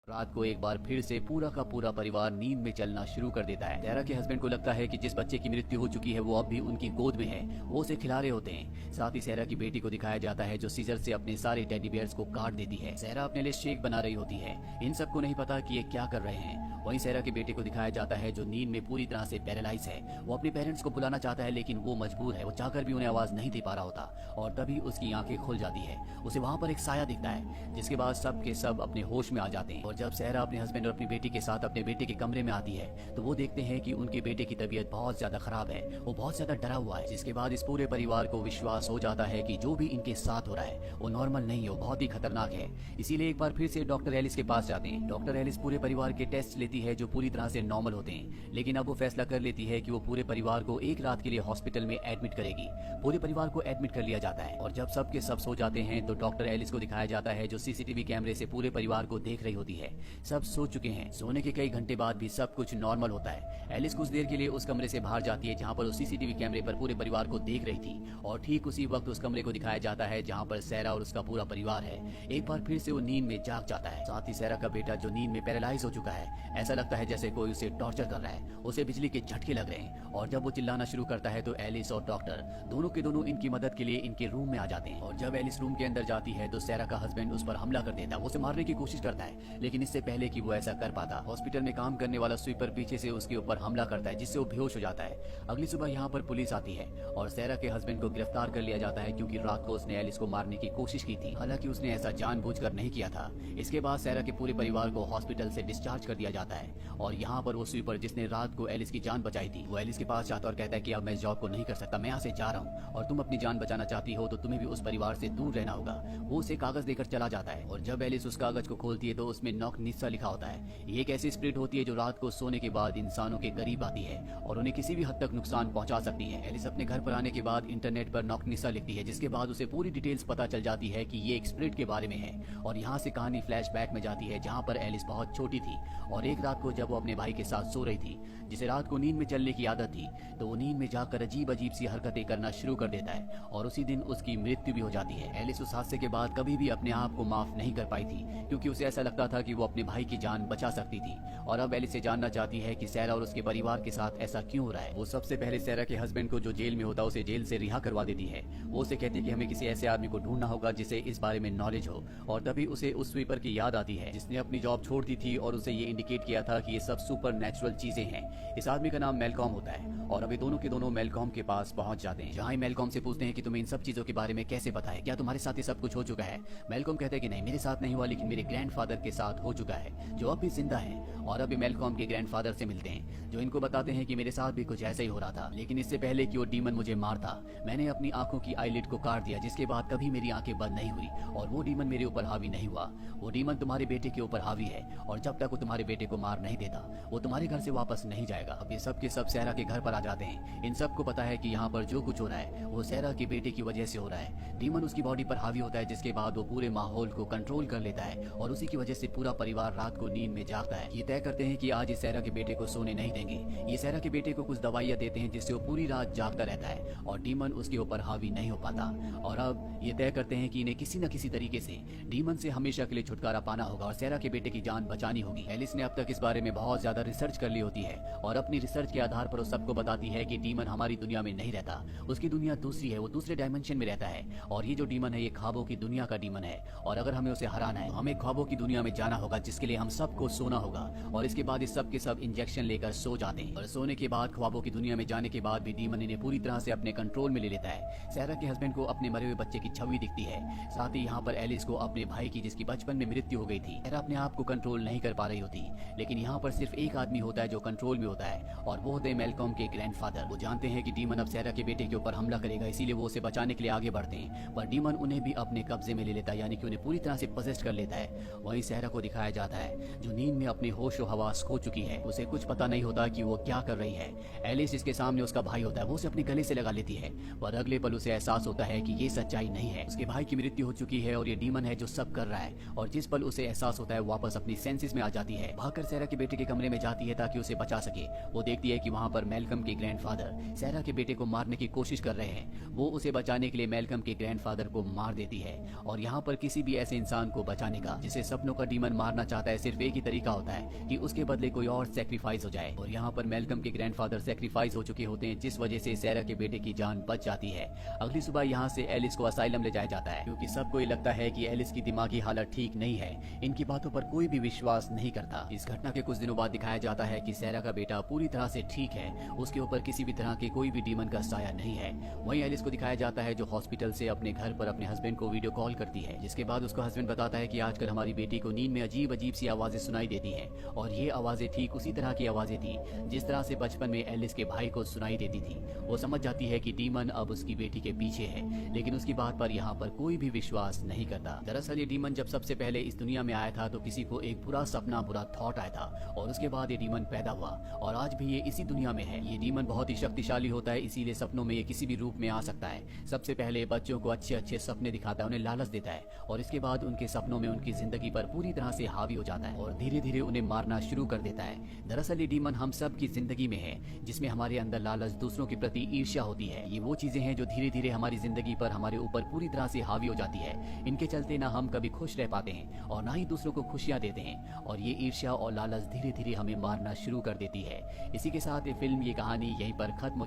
रात को एक बार फिर से पूरा का पूरा परिवार नींद में चलना शुरू कर देता है। सैरा के हस्बैंड को लगता है कि जिस बच्चे की मृत्यु हो चुकी है वो अब भी उनकी गोद में है, वो उसे खिला रहे होते हैं। साथ ही सैरा की बेटी को दिखाया जाता है जो सीजर से अपने सारे टेडी बियर्स को काट देती है। सैरा अपने लिए शेक बना रही होती है, इन सबको नहीं पता कि ये क्या कर रहे हैं। वहीं सैरा के बेटे को दिखाया जाता है जो नींद में पूरी तरह से पैरालाइज है। वो अपने पेरेंट्स को बुलाना चाहता है लेकिन वो मजबूर है, वो चाहकर भी उन्हें आवाज नहीं दे पा रहा होता। और तभी उसकी आंखें खुल जाती है, उसे वहाँ पर एक साया दिखता है, जिसके बाद सब के सब अपने होश में आ जाते हैं। और जब सैरा अपने हस्बैंड और अपनी बेटी के साथ अपने बेटे के कमरे में आती है तो वो देखते हैं कि उनके बेटे की तबीयत बहुत ज्यादा खराब है, वो बहुत ज्यादा डरा हुआ है। जिसके बाद इस पूरे परिवार को विश्वास हो जाता है कि जो भी इनके साथ हो रहा है वो नॉर्मल नहीं है, वो बहुत ही खतरनाक है। इसीलिए एक बार फिर से डॉक्टर एलिस के पास जाते हैं। डॉक्टर एलिस पूरे परिवार के टेस्ट लेती है जो पूरी तरह से नॉर्मल होते हैं, लेकिन अब वो फैसला कर लेती है कि वो पूरे परिवार को एक रात के लिए हॉस्पिटल में एडमिट करेगी। पूरे परिवार को एडमिट कर लिया जाता है और जब सब के सब सो जाते हैं तो डॉक्टर एलिस को दिखाया जाता है जो सीसीटीवी कैमरे से पूरे परिवार को देख रही होती है। सब सो चुके हैं, सोने के कई घंटे बाद भी सब कुछ नॉर्मल होता है। एलिस कुछ देर के लिए उस कमरे से बाहर जाती है जहाँ पर उस सीसीटीवी कैमरे पर पूरे परिवार को देख रही थी, और ठीक उसी वक्त उस कमरे को दिखाया जाता है जहाँ पर सैरा और उसका पूरा परिवार है। एक बार फिर से वो नींद में जाग जाता है। साथ ही सैरा का बेटा जो नींद में पैरालाइज हो चुका है, ऐसा लगता है जैसे कोई उसे टॉर्चर कर रहा है, उसे बिजली के झटके लग रहे हैं। और जब वो चिल्लाना शुरू करता है तो एलिस और डॉक्टर दोनों के दोनों इनकी मदद के लिए इनके रूम में आ जाते हैं। और जब एलिस रूम के अंदर जाती है तो सैरा का हस्बैंड उस पर हमला कर देता है, वो उसे मारने की कोशिश करता है, लेकिन इससे पहले कि वो ऐसा कर पाता हॉस्पिटल में काम करने वाला स्वीपर पीछे से उसके ऊपर हमला करता है, जिससे वो बेहोश हो जाता है। अगली सुबह यहाँ पर पुलिस आती है और सैरा के हस्बैंड को गिरफ्तार कर लिया जाता है क्योंकि रात को उसने एलिस को मारने की कोशिश की थी, हालांकि उसने ऐसा जानबूझकर नहीं किया था। इसके बाद सैरा के पूरे परिवार को हॉस्पिटल से डिस्चार्ज कर दिया जाता है और यहाँ पर वो स्वीपर जिसने रात को एलिस की जान बचाई थी वो एलिस के पास जाता और कहता है कि अब मैं जॉब को नहीं कर सकता, मैं यहाँ से जा रहा हूँ और तुम अपनी जान बचाना चाहती हो तो तुम्हें भी उस परिवार से दूर रहना होगा। वो उसे कागज देकर चला जाता है और जब एलिस उस कागज को खोलती है तो उसमें नॉक निस्सा लिखा होता है। ये एक ऐसी स्पिरिट होती है जो रात को सोने के बाद इंसानों के करीब आती है और उन्हें किसी भी हद तक नुकसान पहुंचा सकती है। एलिस अपने घर पर आने के बाद इंटरनेट पर नॉक निस्सा लिखती है, जिसके बाद उसे पूरी डिटेल्स पता चल जाती है कि ये एक स्पिरिट के बारे में है। और यहाँ से कहानी फ्लैशबैक में जाती है जहाँ पर एलिस बहुत छोटी थी और एक रात को जब वो अपने भाई के साथ सो रही थी, जिसे रात को नींद में चलने की आदत थी, तो वो नींद में जाकर अजीब अजीब सी हरकतें करना शुरू कर देता है और उसी दिन उसकी मृत्यु भी हो जाती है। एलिस उस हादसे के बाद कभी भी अपने आप को माफ नहीं कर पाई थी क्योंकि उसे ऐसा लगता था कि वो अपने भाई की जान बचा सकती थी। और अब एलिस से जानना चाहती है कि सैरा और उसके परिवार के साथ ऐसा क्यों हो रहा है। वो सबसे पहले सैरा के हस्बैंड को जो जेल में होता उसे जेल से रिहा करवा देती है। वो उसे कहती है कि हमें किसी ऐसे आदमी को ढूंढना होगा जिसे इस बारे में नॉलेज हो। और तभी उसे उस स्वीपर की याद आती है जिसने अपनी जॉब छोड़ दी थी और उसे ये इंडिकेट किया था कि ये सब सुपर नेचुरल चीजें हैं। इस आदमी का नाम मेलकॉम होता है और अभी दोनों के दोनों मेलकॉम के पास पहुंच जाते हैं, जहाँ मेलकॉम से पूछते हैं कि तुम्हें इन सब चीजों के बारे में कैसे पता है, क्या तुम्हारे साथ ये सब कुछ हो चुका है। मेलकॉम कहते हैं कि नहीं, मेरे साथ नहीं हुआ लेकिन मेरे ग्रैंडफादर के साथ हो चुका है जो अब भी जिंदा है। और अभी मेलकॉम के ग्रैंडफादर से मिलते हैं जो इनको बताते हैं कि मेरे साथ भी कुछ ऐसा ही हो रहा था, लेकिन इससे पहले कि वो डीमन मुझे मारता मैंने अपनी आंखों की आईलिड को काट दिया, जिसके बाद कभी मेरी आंखें बंद नहीं हुई और वो डीमन मेरे ऊपर हावी नहीं हुआ। वो डीमन तुम्हारे बेटे के ऊपर हावी है और जब तक वो तुम्हारे बेटे को मार नहीं देता वो तुम्हारे घर से वापस नहीं जाएगा। अब ये सब के सब सैरा के घर पर आ जाते हैं। इन सबको पता है कि यहाँ पर जो कुछ हो रहा है वो सैरा के बेटे की वजह से हो रहा है। डीमन उसकी बॉडी पर हावी होता है, जिसके बाद वो पूरे माहौल को कंट्रोल कर लेता है और उसी की वजह से पूरा परिवार रात को नींद में जागता है। ये तय करते हैं कि आज इस सैरा के बेटे को सोने नहीं देंगे। ये सैरा के बेटे को कुछ दवाइयाँ देते हैं जिससे वो पूरी रात जागता रहता है और डीमन उसके ऊपर हावी नहीं हो पाता। और अब ये तय करते हैं कि इन्हें किसी न किसी तरीके से डीमन से हमेशा के लिए छुटकारा पाना होगा और सैरा के बेटे की जान बचानी होगी। एलिस ने अब तक इस बारे में बहुत ज्यादा रिसर्च कर ली होती है और अपनी रिसर्च के आधार पर वो सबको बताती है कि डीमन हमारी दुनिया में नहीं रहता, उसकी दुनिया दूसरी है, वो दूसरे डायमेंशन में रहता है और ये जो डीमन है ये ख्वाबों की दुनिया का डीमन है और अगर हमें उसे हराना है तो हमें ख्वाबों की दुनिया में जाना होगा, जिसके लिए हम सबको सोना होगा। और इसके बाद इस सब के सब इंजेक्शन लेकर सो जाते हैं और सोने के बाद ख्वाबों की दुनिया में जाने के बाद भी डीमन इन्हें पूरी तरह से अपने कंट्रोल में ले लेता है। सैरा के हस्बैंड को अपने मरे हुए बच्चे की छवि दिखती है, साथ ही यहाँ पर एलिस को अपने भाई की जिसकी बचपन में मृत्यु हो गई थी। सैरा अपने आप को कंट्रोल नहीं कर पा रही होती, लेकिन यहाँ पर सिर्फ एक आदमी होता है जो कंट्रोल में होता है और वो होते हैं मेलकॉम के ग्रैंडफादर। वो जानते हैं कि डीमन अब सैरा के बेटे के ऊपर हमला करेगा, इसीलिए वो उसे बचाने के लिए आगे बढ़ते हैं, पर डीमन उन्हें भी अपने कब्जे में ले लेता है, यानी कि उन्हें पूरी तरह से पजेस्ट कर लेता है। वहीं सैरा को दिखाया जाता है जो नींद में अपने होश और हवास खो चुकी है, उसे कुछ पता नहीं होता कि वो क्या कर रही है। एलिस जिसके सामने उसका भाई होता है वो उसे अपने गले से लगा लेती है, पर अगले पल उसे एहसास होता है कि ये सच्चाई नहीं है, उसके भाई की मृत्यु हो चुकी है और ये डीमन है जो सब कर रहा है। और जिस पल उसे एहसास होता है वापस अपनी सेंसेस में आ जाती है, भागकर उठकर सैरा के बेटे के कमरे में जाती है ताकि उसे बचा सके। वो देखती है कि वहाँ पर मैल्कम के ग्रैंडफादर सैरा के बेटे को मारने की कोशिश कर रहे हैं। वो उसे बचाने के लिए मैल्कम के ग्रैंडफादर को मार देती है। और यहाँ पर किसी भी ऐसे इंसान को बचाने का जिसे सपनों का डीमन मारना चाहता है सिर्फ एक ही तरीका होता है कि उसके बदले कोई और सेक्रीफाइस हो जाए। और यहाँ पर मैल्कम के ग्रैंडफादर सेक्रीफाइस हो चुके होते हैं, जिस वजह से सैरा के बेटे की जान बच जाती है। अगली सुबह यहाँ से एलिस को असाइलम ले जाया जाता है क्योंकि सबको ये लगता है कि एलिस की दिमागी हालत ठीक नहीं है। इनकी बातों पर कोई भी विश्वास नहीं करता। इस घटना के कुछ दिनों बाद दिखाया जाता है कि सैरा का बेटा पूरी तरह से ठीक है, उसके ऊपर किसी भी तरह के कोई भी डीमन का साया नहीं है। वहीं एलिस को दिखाया जाता है जो हॉस्पिटल से अपने घर पर अपने हस्बैंड को वीडियो कॉल करती है, जिसके बाद उसका हस्बैंड बताता है कि आजकल हमारी बेटी को नींद में अजीब अजीब सी आवाजें सुनाई देती हैं। और ये आवाजें ठीक उसी तरह की आवाजें थी जिस तरह से बचपन में एलिस के भाई को सुनाई देती थी। वो समझ जाती है कि डीमन अब उसकी बेटी के पीछे है, लेकिन उसकी बात पर यहाँ पर कोई भी विश्वास नहीं करता। दरअसल ये डीमन जब सबसे पहले इस दुनिया में आया था तो किसी को एक बुरा सपना, बुरा थॉट आया था और उसके बाद ये डीमन पैदा हुआ और आज भी ये इसी दुनिया में है। ये डीमन बहुत ही शक्तिशाली होता है, इसीलिए सपनों में ये किसी भी रूप में आ सकता है। सबसे पहले बच्चों को अच्छे अच्छे सपने दिखाता है, उन्हें लालच देता है और इसके बाद उनके सपनों में उनकी जिंदगी पर पूरी तरह से हावी हो जाता है और धीरे धीरे उन्हें मारना शुरू कर देता है। दरअसल ये डीमन हम सब की जिंदगी में है, जिसमें हमारे अंदर लालच, दूसरों के प्रति ईर्ष्या होती है। ये वो चीजें हैं जो धीरे धीरे हमारी जिंदगी पर, हमारे ऊपर पूरी तरह से हावी हो जाती है। इनके चलते ना हम कभी खुश रह पाते हैं और ना ही दूसरों को खुशियां देते हैं और ये ईर्ष्या और लालच धीरे धीरे हमें मारना शुरू कर देती है। इसी के साथ ये फिल्म, ये कहानी यहीं पर खत्म